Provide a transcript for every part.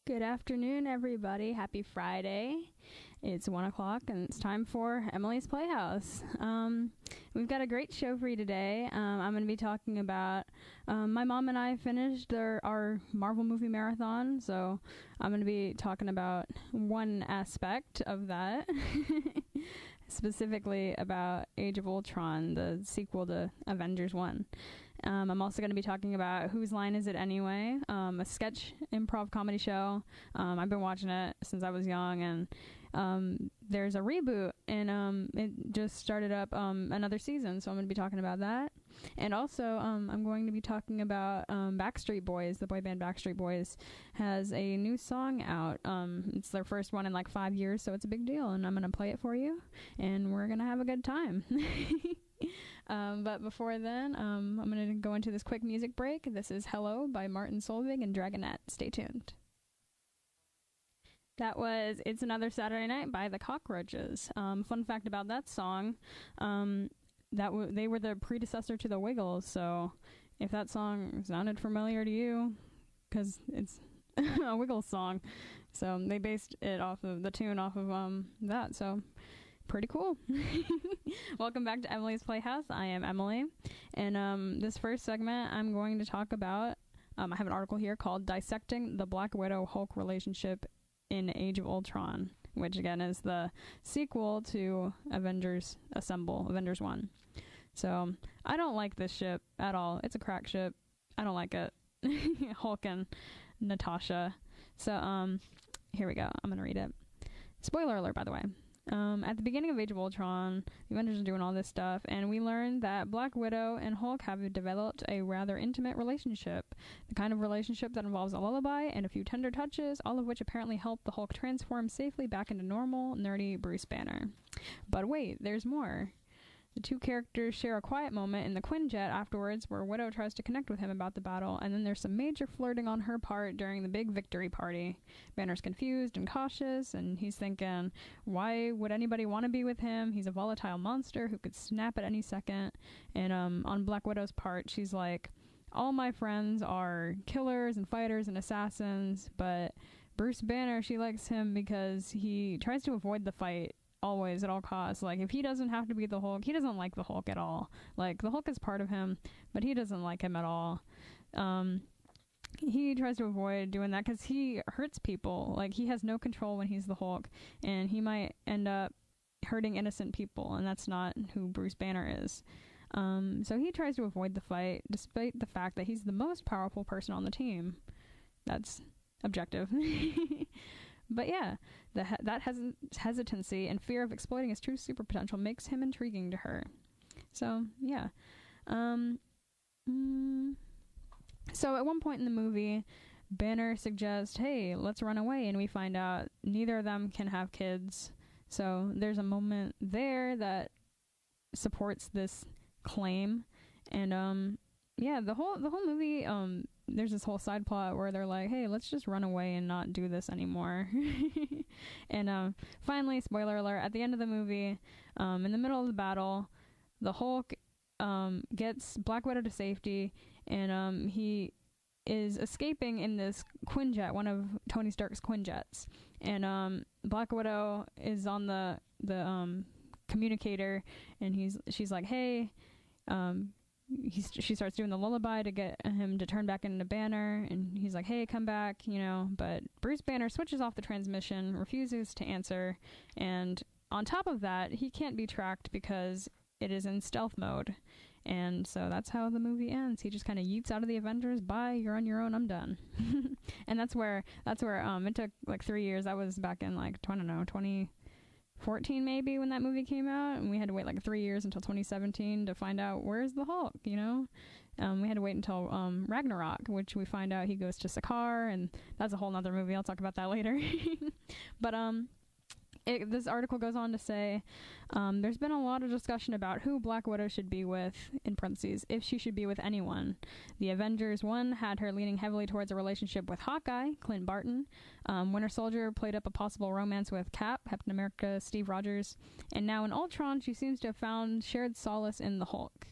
Good afternoon, everybody. Happy Friday. It's 1 o'clock and it's time for Emily's Playhouse. We've got a great show for you today. I'm going to be talking about, my mom and I finished our Marvel movie marathon, so I'm going to be talking about one aspect of that, specifically about Age of Ultron, the sequel to Avengers 1. I'm also going to be talking about Whose Line Is It Anyway, a sketch improv comedy show. I've been watching it since I was young, and there's a reboot, and it just started up another season, so I'm going to be talking about that. And also, I'm going to be talking about Backstreet Boys. The boy band Backstreet Boys has a new song out. It's their first one in like 5 years, so it's a big deal, and I'm going to play it for you, and we're going to have a good time. But before then, I'm going to go into this quick music break. This is Hello by Martin Solveig and Dragonette. Stay tuned. That was It's Another Saturday Night by the Cockroaches. Fun fact about that song, they were the predecessor to the Wiggles, so if that song sounded familiar to you, because it's a Wiggles song, so they based it off of the tune off of that, so pretty cool. Welcome back to Emily's Playhouse. I am Emily, and this first segment I'm going to talk about, I have an article here called Dissecting the Black Widow-Hulk Relationship in Age of Ultron, which again is the sequel to Avengers Assemble, Avengers 1. So I don't like this ship at all. It's a crack ship. I don't like it. Hulk and Natasha. So here we go. I'm going to read it. Spoiler alert, by the way. At the beginning of Age of Ultron, the Avengers are doing all this stuff, and we learn that Black Widow and Hulk have developed a rather intimate relationship. The kind of relationship that involves a lullaby and a few tender touches, all of which apparently help the Hulk transform safely back into normal, nerdy Bruce Banner. But wait, there's more. The two characters share a quiet moment in the Quinjet afterwards where Widow tries to connect with him about the battle, and then there's some major flirting on her part during the big victory party. Banner's confused and cautious, and he's thinking, why would anybody want to be with him? He's a volatile monster who could snap at any second. And on Black Widow's part, she's like, all my friends are killers and fighters and assassins, but Bruce Banner, she likes him because he tries to avoid the fight always at all costs. Like, if he doesn't have to be the Hulk, he doesn't like the Hulk at all. Like, the Hulk is part of him, but he doesn't like him at all. He tries to avoid doing that because he hurts people. Like, he has no control when he's the Hulk, and he might end up hurting innocent people, and that's not who Bruce Banner is. So he tries to avoid the fight despite the fact that he's the most powerful person on the team. That's objective. But yeah, that hesitancy and fear of exploiting his true super potential makes him intriguing to her. So, yeah. So at one point in the movie, Banner suggests, hey, let's run away, and we find out neither of them can have kids. So there's a moment there that supports this claim. And yeah, the whole movie, there's this whole side plot where they're like, hey, let's just run away and not do this anymore. And finally, spoiler alert, at the end of the movie, in the middle of the battle, the Hulk gets Black Widow to safety, and he is escaping in this Quinjet, one of Tony Stark's Quinjets. And Black Widow is on the communicator, and she's like, hey, she starts doing the lullaby to get him to turn back into Banner, and he's like, hey, come back, but Bruce Banner switches off the transmission, refuses to answer, and on top of that, he can't be tracked because it is in stealth mode. And so that's how the movie ends. He just kind of yeets out of the Avengers. Bye, you're on your own, I'm done. And that's where it took like 3 years. That was back in like, I don't know, 2014 maybe when that movie came out, and we had to wait like 3 years until 2017 to find out where's the Hulk. We had to wait until Ragnarok, which we find out he goes to Sakaar, and that's a whole nother movie. I'll talk about that later. But this article goes on to say, there's been a lot of discussion about who Black Widow should be with, in parentheses, if she should be with anyone. The Avengers 1 had her leaning heavily towards a relationship with Hawkeye, Clint Barton. Winter Soldier played up a possible romance with Cap, Captain America, Steve Rogers. And now in Ultron, she seems to have found shared solace in the Hulk.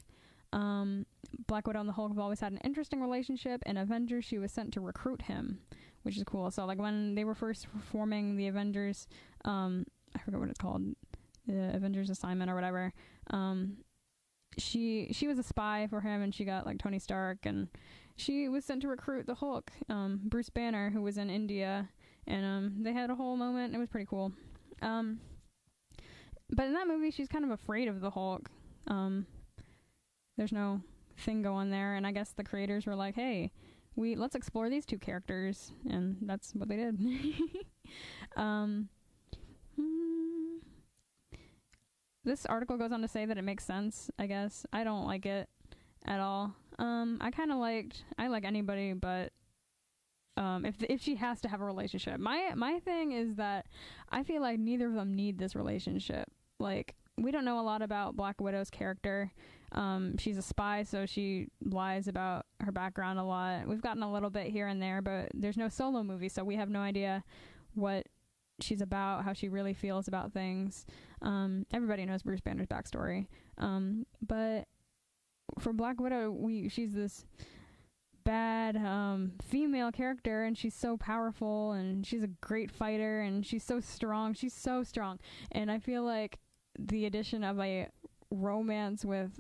Black Widow and the Hulk have always had an interesting relationship. In Avengers, she was sent to recruit him. which is cool. So like when they were first forming the Avengers, I forget what it's called, the Avengers Assignment or whatever. She was a spy for him, and she got like Tony Stark, and she was sent to recruit the Hulk, Bruce Banner, who was in India, and they had a whole moment. It was pretty cool. But in that movie, she's kind of afraid of the Hulk. There's no thing going there, and I guess the creators were like, hey, let's explore these two characters, and that's what they did. This article goes on to say that it makes sense, I guess. I don't like it at all. I like anybody, but if she has to have a relationship. My thing is that I feel like neither of them need this relationship. Like, we don't know a lot about Black Widow's character. She's a spy, so she lies about her background a lot. We've gotten a little bit here and there, but there's no solo movie, so we have no idea what she's about, how she really feels about things. Everybody knows Bruce Banner's backstory. But for Black Widow, she's this bad female character, and she's so powerful, and she's a great fighter, and she's so strong. And I feel like the addition of a romance with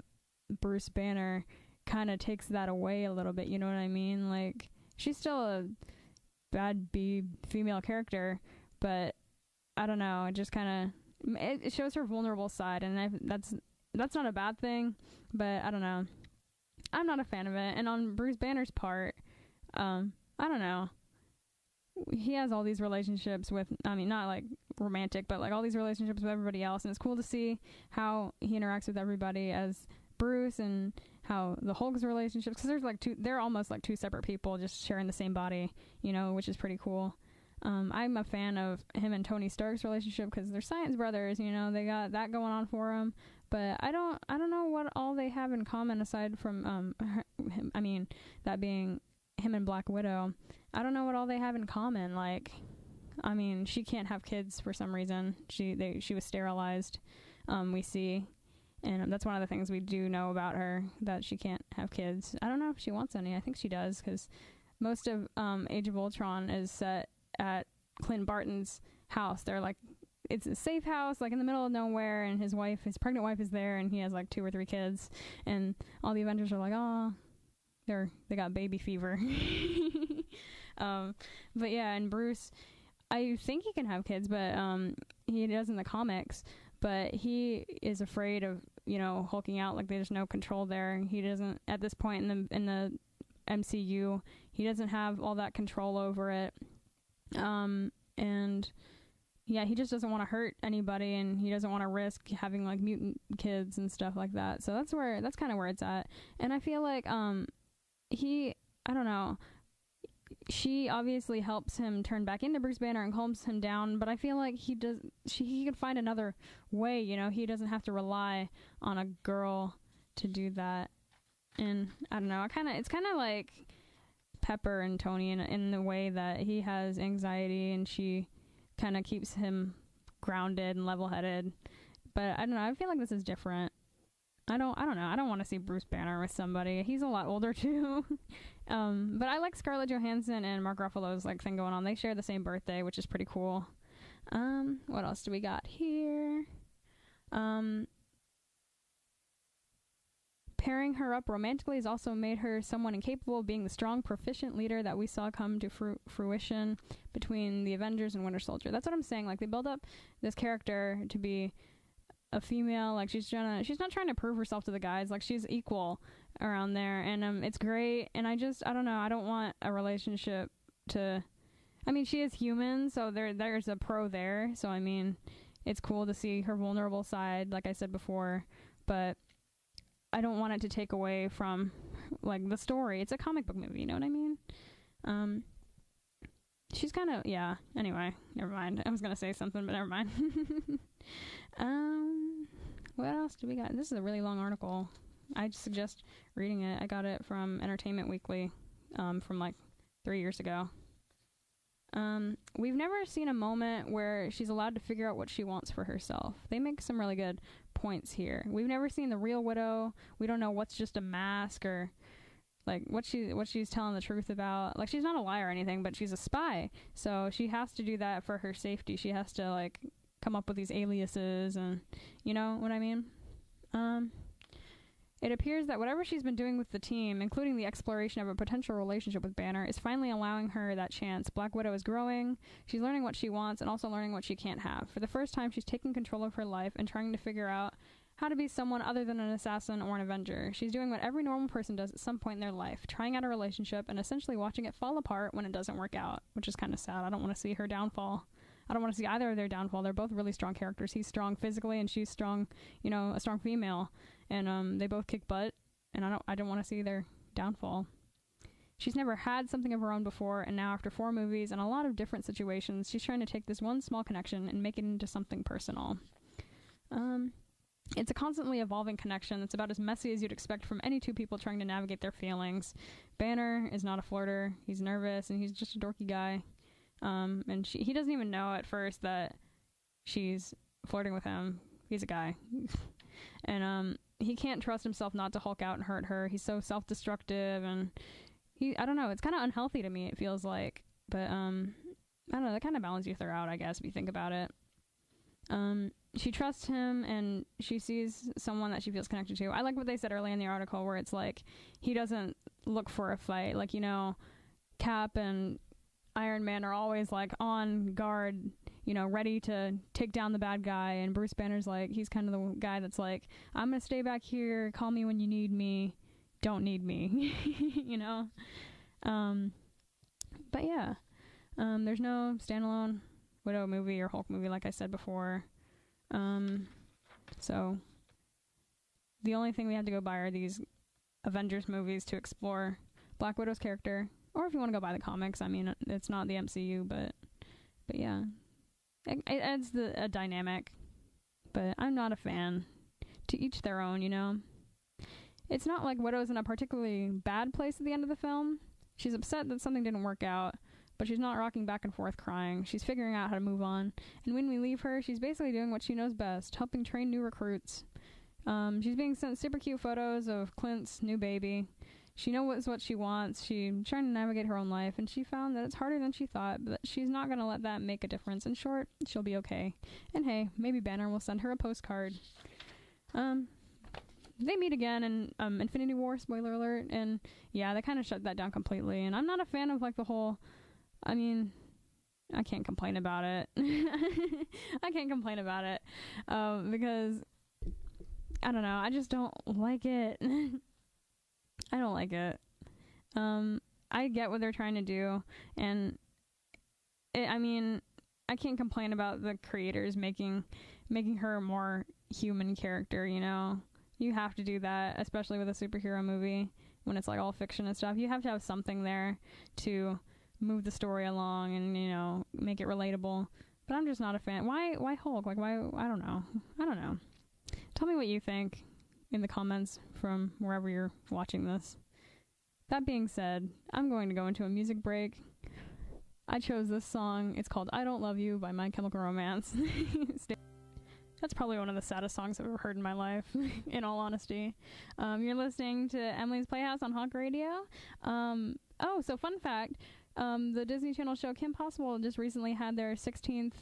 Bruce Banner kind of takes that away a little bit, you know what I mean? Like, she's still a bad female character, but I don't know, it just kind of it shows her vulnerable side, and that's not a bad thing, but I don't know, I'm not a fan of it. And on Bruce Banner's part, I don't know, he has all these relationships with, I mean, not like romantic, but like all these relationships with everybody else, and it's cool to see how he interacts with everybody as Bruce, and how the Hulk's relationships, because they're almost like two separate people just sharing the same body, you know, which is pretty cool. I'm a fan of him and Tony Stark's relationship because they're science brothers, you know, they got that going on for them. But I don't know what all they have in common aside from that being him and Black Widow. I don't know what all they have in common. Like, I mean, she can't have kids for some reason. She was sterilized. We see, and that's one of the things we do know about her, that she can't have kids. I don't know if she wants any. I think she does, because most of Age of Ultron is set at Clint Barton's house. They're like, it's a safe house, like in the middle of nowhere, and his pregnant wife is there, and he has like 2 or 3 kids, and all the Avengers are like, oh, they got baby fever. But yeah, and Bruce, I think he can have kids, but he does in the comics, but he is afraid of, you know, hulking out. Like, there's no control there. He doesn't, at this point in the MCU, he doesn't have all that control over it. And yeah, he just doesn't want to hurt anybody, and he doesn't want to risk having like mutant kids and stuff like that. So that's kind of where it's at. And I feel like I don't know, she obviously helps him turn back into Bruce Banner and calms him down, but I feel like he could find another way, you know. He doesn't have to rely on a girl to do that. And I don't know, it's kind of like Pepper and Tony in the way that he has anxiety, and she kind of keeps him grounded and level-headed. But I don't know, I feel like this is different. I don't know, I don't want to see Bruce Banner with somebody. He's a lot older too. But I like Scarlett Johansson and Mark Ruffalo's like thing going on. They share the same birthday, which is pretty cool. What else do we got here? Pairing her up romantically has also made her someone incapable of being the strong, proficient leader that we saw come to fruition between the Avengers and Winter Soldier. That's what I'm saying. Like, they build up this character to be a female. Like, she's not trying to prove herself to the guys. Like, she's equal around there, and it's great. And I don't know. I don't want a relationship to. I mean, she is human, so there's a pro there. So I mean, it's cool to see her vulnerable side, like I said before, but I don't want it to take away from, like, the story. It's a comic book movie, you know what I mean? She's kind of, yeah. Anyway, never mind. I was going to say something, but never mind. What else do we got? This is a really long article. I suggest reading it. I got it from Entertainment Weekly from, like, 3 years ago. We've never seen a moment where she's allowed to figure out what she wants for herself. They make some really good points here. We've never seen the real Widow. We don't know what's just a mask, or like what she's telling the truth about. Like, she's not a liar or anything, but she's a spy, so she has to do that for her safety. She has to like come up with these aliases, and you know what I mean. It appears that whatever she's been doing with the team, including the exploration of a potential relationship with Banner, is finally allowing her that chance. Black Widow is growing. She's learning what she wants and also learning what she can't have. For the first time, she's taking control of her life and trying to figure out how to be someone other than an assassin or an Avenger. She's doing what every normal person does at some point in their life, trying out a relationship and essentially watching it fall apart when it doesn't work out, which is kind of sad. I don't want to see her downfall. I don't want to see either of their downfall. They're both really strong characters. He's strong physically and she's strong, you know, a strong female. And they both kick butt, and I don't want to see their downfall. She's never had something of her own before, and now after 4 movies and a lot of different situations, she's trying to take this one small connection and make it into something personal. It's a constantly evolving connection that's about as messy as you'd expect from any two people trying to navigate their feelings. Banner is not a flirter. He's nervous, and he's just a dorky guy. And he doesn't even know at first that she's flirting with him. He's a guy. And he can't trust himself not to Hulk out and hurt her. He's so self-destructive, and I don't know, it's kind of unhealthy to me, it feels like. But I don't know, that kind of balances each other out, I guess, if you think about it. She trusts him, and she sees someone that she feels connected to. I like what they said early in the article, where it's like, he doesn't look for a fight. Like, you know, Cap and Iron Man are always like on guard, you know, ready to take down the bad guy, and Bruce Banner's like, he's kind of the guy that's like, I'm gonna stay back here, call me when you need me, don't need me. You know. But yeah, there's no standalone Widow movie or Hulk movie, like I said before. So the only thing we have to go by are these Avengers movies to explore Black Widow's character. Or if you want to go by the comics, I mean, it's not the MCU, but yeah. It adds a dynamic, but I'm not a fan. To each their own, you know? It's not like Widow's in a particularly bad place at the end of the film. She's upset that something didn't work out, but she's not rocking back and forth crying. She's figuring out how to move on. And when we leave her, she's basically doing what she knows best, helping train new recruits. She's being sent super cute photos of Clint's new baby. She knows what she wants. She's trying to navigate her own life, and she found that it's harder than she thought, but she's not going to let that make a difference. In short, she'll be okay. And hey, maybe Banner will send her a postcard. They meet again in Infinity War, spoiler alert, and yeah, they kind of shut that down completely. And I'm not a fan of like the whole, I mean, I can't complain about it. I can't complain about it because, I don't know, I just don't like it. I don't like it. I get what they're trying to do, and I mean, I can't complain about the creators making her a more human character, you know? You have to do that, especially with a superhero movie, when it's like all fiction and stuff. You have to have something there to move the story along and, you know, make it relatable. But I'm just not a fan. Why Hulk? Like, why? I don't know. Tell me what you think in the comments from wherever you're watching this. That being said, I'm going to go into a music break. I chose this song. It's called I Don't Love You by My Chemical Romance. That's probably one of the saddest songs I've ever heard in my life, in all honesty. You're listening to Emily's Playhouse on Hawk Radio. So fun fact, the Disney Channel show Kim Possible just recently had their 16th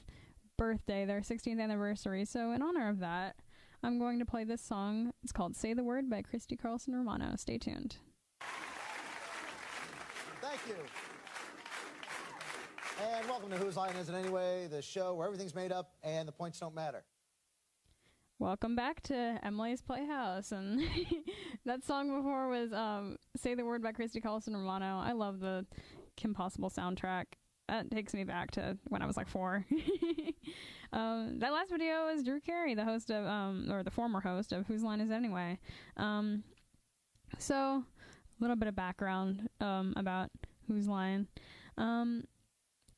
birthday, their 16th anniversary. So in honor of that, I'm going to play this song. It's called Say the Word by Christy Carlson Romano. Stay tuned. Thank you. And welcome to Whose Line Is It Anyway, the show where everything's made up and the points don't matter. Welcome back to Emily's Playhouse. And that song before was Say the Word by Christy Carlson Romano. I love the Kim Possible soundtrack. That takes me back to when I was like 4. That last video is Drew Carey, the host of, or the former host of Whose Line Is It Anyway? So, a little bit of background about Whose Line.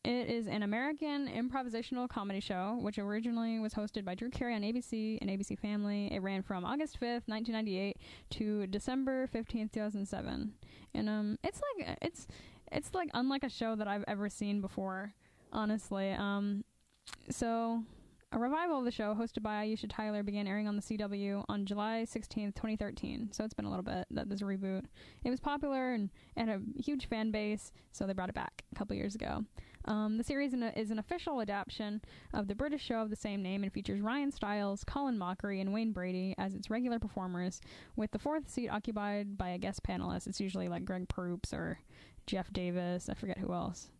It is an American improvisational comedy show, which originally was hosted by Drew Carey on ABC and ABC Family. It ran from August 5th, 1998 to December 15th, 2007. And it's like unlike a show that I've ever seen before, honestly. So A revival of the show, hosted by Aisha Tyler, began airing on the CW on July 16th, 2013. So it's been a little bit that there's a reboot. It was popular and had a huge fan base, so they brought it back a couple years ago. The series is an official adaptation of the British show of the same name and features Ryan Stiles, Colin Mockery, and Wayne Brady as its regular performers, with the fourth seat occupied by a guest panelist. It's usually like Greg Proops or Jeff Davis. I forget who else.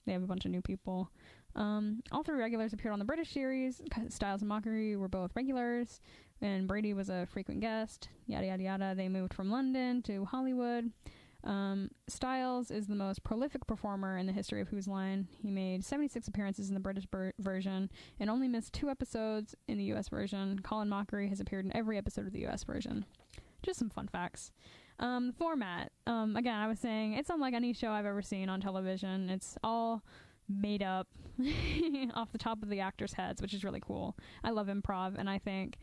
They have a bunch of new people. All three regulars appeared on the British series. Stiles and Mockery were both regulars, and Brady was a frequent guest. Yada, yada, yada. They moved from London to Hollywood. Stiles is the most prolific performer in the history of Whose Line. He made 76 appearances in the British version and only missed 2 episodes in the US version. Colin Mockery has appeared in every episode of the US version. Just some fun facts. Format. Again, I was saying, it's unlike any show I've ever seen on television. It's all made up off the top of the actors' heads, which is really cool. I love improv, and I think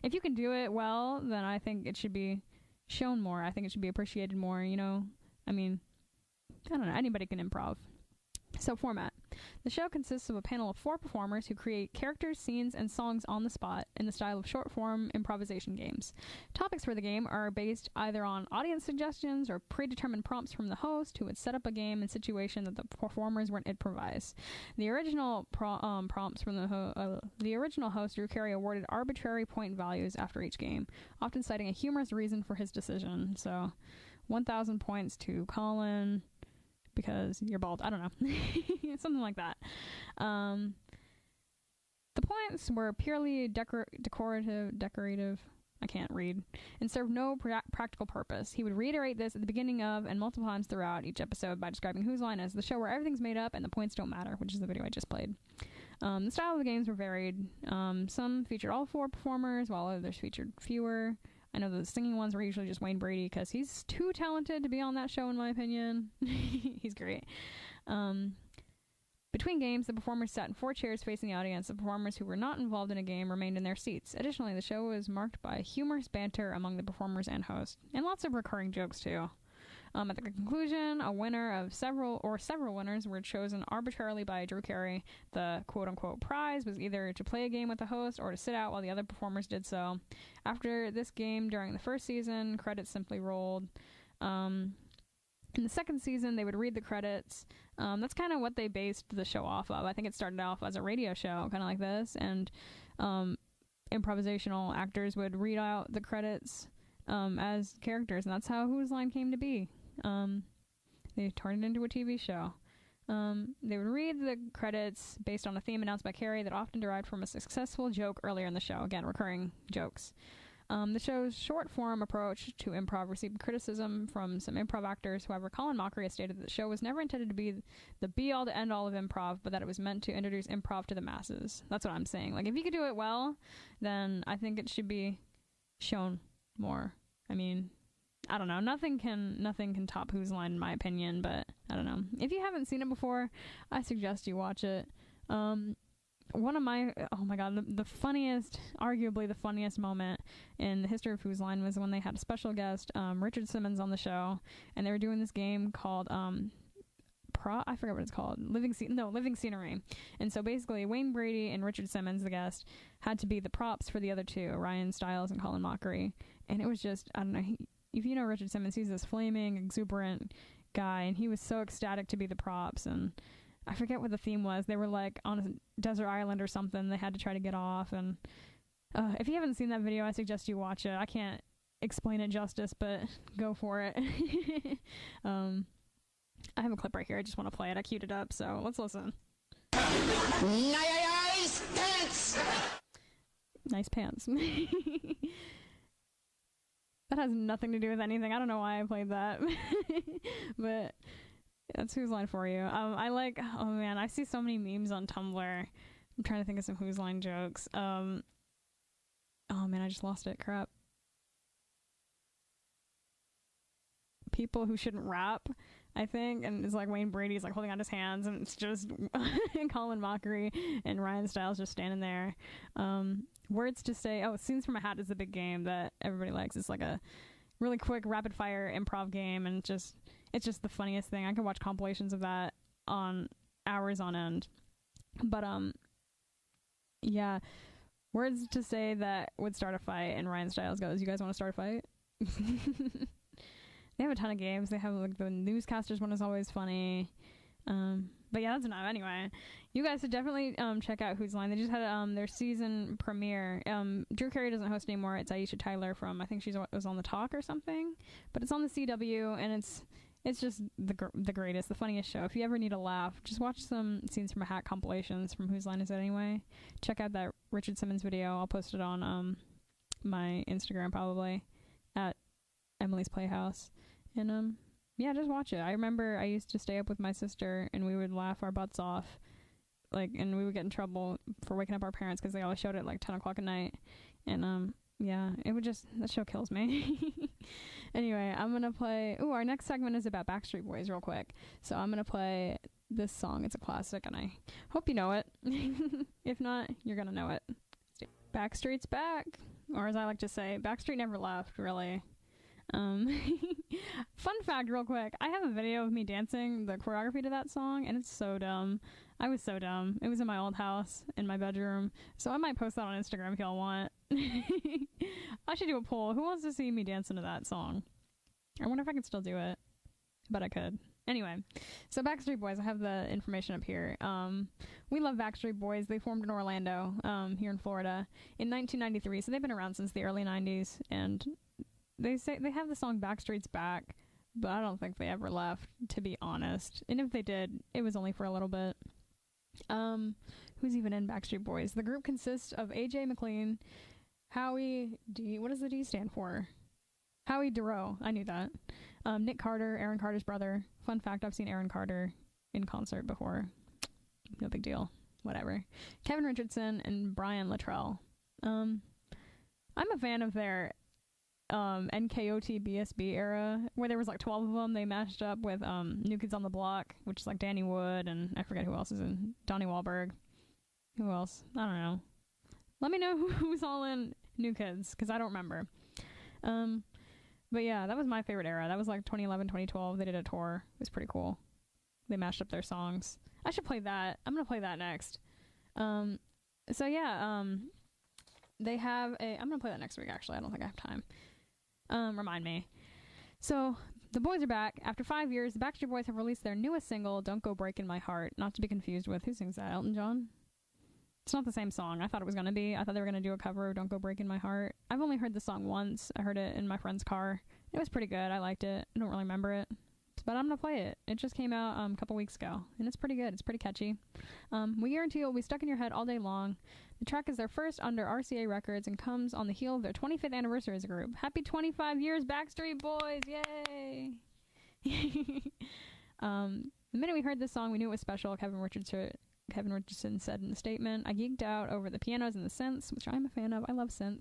if you can do it well, then I think it should be shown more. I think it should be appreciated more, you know? I mean, I don't know. Anybody can improv. So, format. The show consists of a panel of 4 performers who create characters, scenes, and songs on the spot in the style of short-form improvisation games. Topics for the game are based either on audience suggestions or predetermined prompts from the host, who would set up a game and situation that the performers would improvise. The original prompts from the original host, Drew Carey, awarded arbitrary point values after each game, often citing a humorous reason for his decision. So, 1,000 points to Colin because you're bald. I don't know. Something like that. The points were purely decorative. I can't read. And served no practical purpose. He would reiterate this at the beginning of and multiple times throughout each episode by describing Whose Line as the show where everything's made up and the points don't matter, which is the video I just played. The style of the games were varied. Some featured all 4 performers, while others featured fewer. I know the singing ones were usually just Wayne Brady because he's too talented to be on that show, in my opinion. He's great. Between games, the performers sat in 4 chairs facing the audience. The performers who were not involved in a game remained in their seats. Additionally, the show was marked by humorous banter among the performers and host, and lots of recurring jokes, too. At the conclusion, a winner of several winners were chosen arbitrarily by Drew Carey. The quote-unquote prize was either to play a game with the host or to sit out while the other performers did so. After this game, during the first season, credits simply rolled. In the second season, they would read the credits. That's kind of what they based the show off of. I think it started off as a radio show, kind of like this, and improvisational actors would read out the credits as characters, and that's how Whose Line came to be. They turned it into a TV show. They would read the credits based on a theme announced by Carey that often derived from a successful joke earlier in the show. Again, recurring jokes. The show's short-form approach to improv received criticism from some improv actors. However, Colin Mockery has stated that the show was never intended to be the be-all to end-all of improv, but that it was meant to introduce improv to the masses. That's what I'm saying. Like, if you could do it well, then I think it should be shown more. I mean, I don't know. Nothing can top Whose Line, in my opinion, but I don't know. If you haven't seen it before, I suggest you watch it. One of my, oh my god, the funniest, arguably the funniest moment in the history of Whose Line was when they had a special guest, Richard Simmons, on the show, and they were doing this game called, I forget what it's called, Living Scenery. And so basically, Wayne Brady and Richard Simmons, the guest, had to be the props for the other 2, Ryan Stiles and Colin Mockery. And it was just, I don't know, if you know Richard Simmons, he's this flaming, exuberant guy, and he was so ecstatic to be the props, and I forget what the theme was. They were like on a desert island or something. They had to try to get off. And if you haven't seen that video, I suggest you watch it. I can't explain it justice, but go for it. I have a clip right here. I just want to play it. I queued it up, so let's listen. Nice pants! Nice pants. That has nothing to do with anything. I don't know why I played that. But that's Whose Line for you. Oh man, I see so many memes on Tumblr. I'm trying to think of some Whose Line jokes. Oh man, I just lost it. Crap. People who shouldn't rap, I think, and it's like Wayne Brady's like holding out his hands, and it's just Colin Mockery and Ryan Stiles just standing there. Words to say. Oh, Scenes from a Hat is the big game that everybody likes. It's like a really quick rapid fire improv game, and it's just the funniest thing. I can watch compilations of that on hours on end. But Yeah. Words to say that would start a fight, and Ryan Stiles goes, "You guys want to start a fight?" They have a ton of games. They have like the newscasters one is always funny. But yeah, that's enough. Anyway, you guys should definitely check out Whose Line. They just had their season premiere. Drew Carey doesn't host anymore. It's Aisha Tyler from, I think she was on The Talk or something. But it's on the CW, and it's just the greatest, the funniest show. If you ever need a laugh, just watch some scenes from a Hat compilations from Whose Line Is It Anyway. Check out that Richard Simmons video. I'll post it on my Instagram probably at Emily's Playhouse. And yeah, just watch it. I remember I used to stay up with my sister, and we would laugh our butts off, like, and we would get in trouble for waking up our parents because they always showed it at like 10 o'clock at night. And yeah, it would just, that show kills me. Anyway, I'm gonna play, our next segment is about Backstreet Boys real quick. So I'm gonna play this song. It's a classic, and I hope you know it. If not, you're gonna know it. Backstreet's back, or as I like to say, Backstreet never left, really. Fun fact real quick, I have a video of me dancing the choreography to that song, and it's so dumb. I was so dumb. It was in my old house in my bedroom, so I might post that on Instagram if y'all want. I should do a poll. Who wants to see me dancing to that song? I wonder if I can still do it, but I could. Anyway, so Backstreet Boys, I have the information up here. We love Backstreet Boys. They formed in Orlando, here in Florida in 1993, so they've been around since the early 90s, and they say they have the song Backstreet's Back, but I don't think they ever left, to be honest. And if they did, it was only for a little bit. Who's even in Backstreet Boys? The group consists of AJ McLean, Howie D. What does the D stand for? 𝘊𝘆𝑑𝘍𝑢. I knew that. Nick Carter, Aaron Carter's brother. Fun fact, I've seen Aaron Carter in concert before. No big deal. Whatever. Kevin Richardson and Brian Luttrell. I'm a fan of their 𝘞𝘰𝘯𝘵 era, where there was like 12 of them. They mashed up with New Kids on the Block, which is like Danny Wood, and I forget who else is in, Donnie Wahlberg. Who else? I don't know. Let me know who's all in New Kids, because I don't remember. But yeah, that was my favorite era. That was like 2011, 2012. They did a tour. It was pretty cool. They mashed up their songs. I should play that. I'm gonna play that next. So yeah, they have a, I'm gonna play that next week, actually. I don't think I have time. Remind me. So the boys are back. After 5 years, the Backstreet Boys have released their newest single, Don't Go Breaking My Heart. Not to be confused with, who sings that? Elton John? It's not the same song. I thought it was going to be. I thought they were going to do a cover of Don't Go Breaking My Heart. I've only heard the song once. I heard it in my friend's car. It was pretty good. I liked it. I don't really remember it, but I'm going to play it. It just came out a couple weeks ago, and it's pretty good. It's pretty catchy. We guarantee it will be stuck in your head all day long. The track is their first under RCA Records and comes on the heel of their 25th anniversary as a group. Happy 25 years, Backstreet Boys! Yay! The minute we heard this song, we knew it was special. Kevin Richardson said in a statement, "I geeked out over the pianos and the synths," which I'm a fan of. I love synth.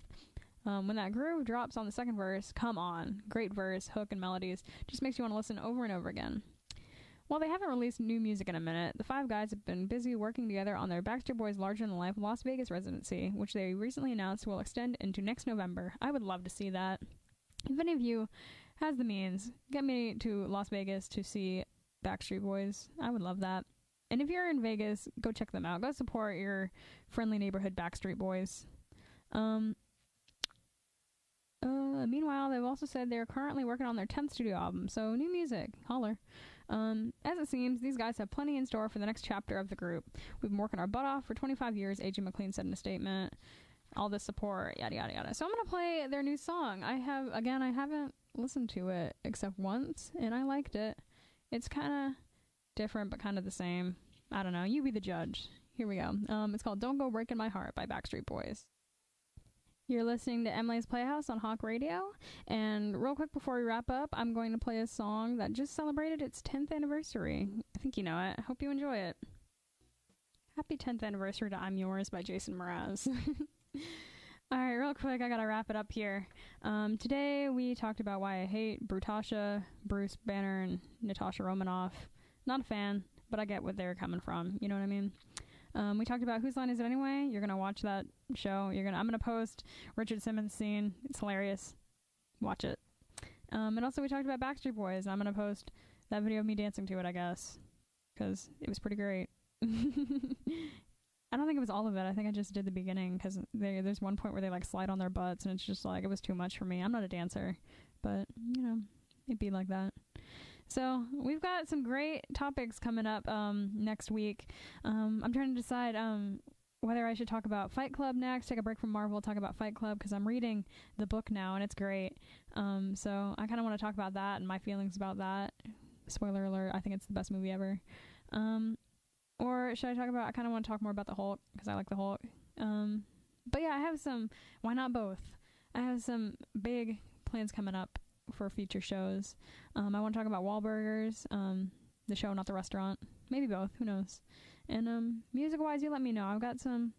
When that groove drops on the second verse, come on. Great verse, hook, and melodies. Just makes you want to listen over and over again. While they haven't released new music in a minute, the five guys have been busy working together on their Backstreet Boys larger-than-life Las Vegas residency, which they recently announced will extend into next November. I would love to see that. If any of you has the means, get me to Las Vegas to see Backstreet Boys. I would love that. And if you're in Vegas, go check them out. Go support your friendly neighborhood Backstreet Boys. Meanwhile, they've also said they're currently working on their 10th studio album, so new music. Holler. As it seems, these guys have plenty in store for the next chapter of the group. We've been working our butt off for 25 years, AJ McLean said in a statement. All this support, yada, yada, yada. So I'm going to play their new song. I haven't listened to it except once, and I liked it. It's kind of different, but kind of the same. I don't know. You be the judge. Here we go. It's called Don't Go Breaking My Heart by Backstreet Boys. You're listening to Emily's Playhouse on Hawk Radio, and real quick before we wrap up, I'm going to play a song that just celebrated its 10th anniversary. I think you know it. I hope you enjoy it. Happy 10th anniversary to I'm Yours by Jason Mraz. Alright, real quick, I gotta wrap it up here. Today we talked about why I hate Natasha, Bruce Banner, and Natasha Romanoff. Not a fan, but I get what they're coming from. You know what I mean? We talked about Whose Line Is It Anyway? You're gonna watch that show. I'm gonna post Richard Simmons' scene. It's hilarious. Watch it. And also we talked about Backstreet Boys. I'm gonna post that video of me dancing to it, I guess, because it was pretty great. I don't think it was all of it. I think I just did the beginning because there's one point where they like slide on their butts and it's just like, it was too much for me. I'm not a dancer, but you know, it'd be like that. So we've got some great topics coming up next week. I'm trying to decide whether I should talk about Fight Club next, take a break from Marvel, talk about Fight Club because I'm reading the book now and it's great. So I kind of want to talk about that and my feelings about that. Spoiler alert, I think it's the best movie ever. Or should I talk about, I kind of want to talk more about the Hulk because I like the Hulk. But yeah, I have some, why not both? I have some big plans coming up for future shows. I want to talk about Wahlburgers, the show, not the restaurant. Maybe both, who knows? And music-wise, you let me know. I've got some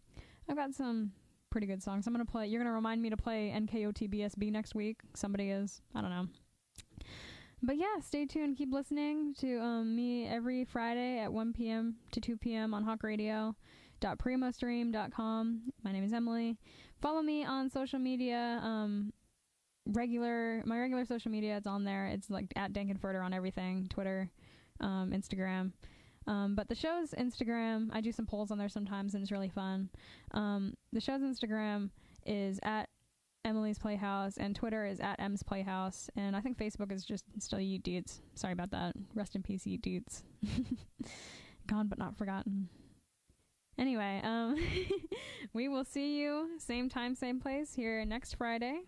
pretty good songs. I'm going to play, you're going to remind me to play 𝘂𝘭𝘵𝘵 next week. Somebody is, I don't know. But yeah, stay tuned. Keep listening to me every Friday at 1 p.m. to 2 p.m. on hawkradio.primostream.com. My name is Emily. Follow me on social media. My regular social media, it's on there. It's like at @DankenFurter on everything. Twitter, Instagram. But the show's Instagram, I do some polls on there sometimes and it's really fun. The show's Instagram is at Emily's Playhouse, and Twitter is at M's Playhouse, and I think Facebook is just still Yeet Dudes. Sorry about that. Rest in peace, Yeet Dudes. Gone but not forgotten. Anyway, we will see you same time, same place here next Friday.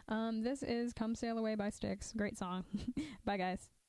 This is Come Sail Away by Styx. Great song. Bye, guys.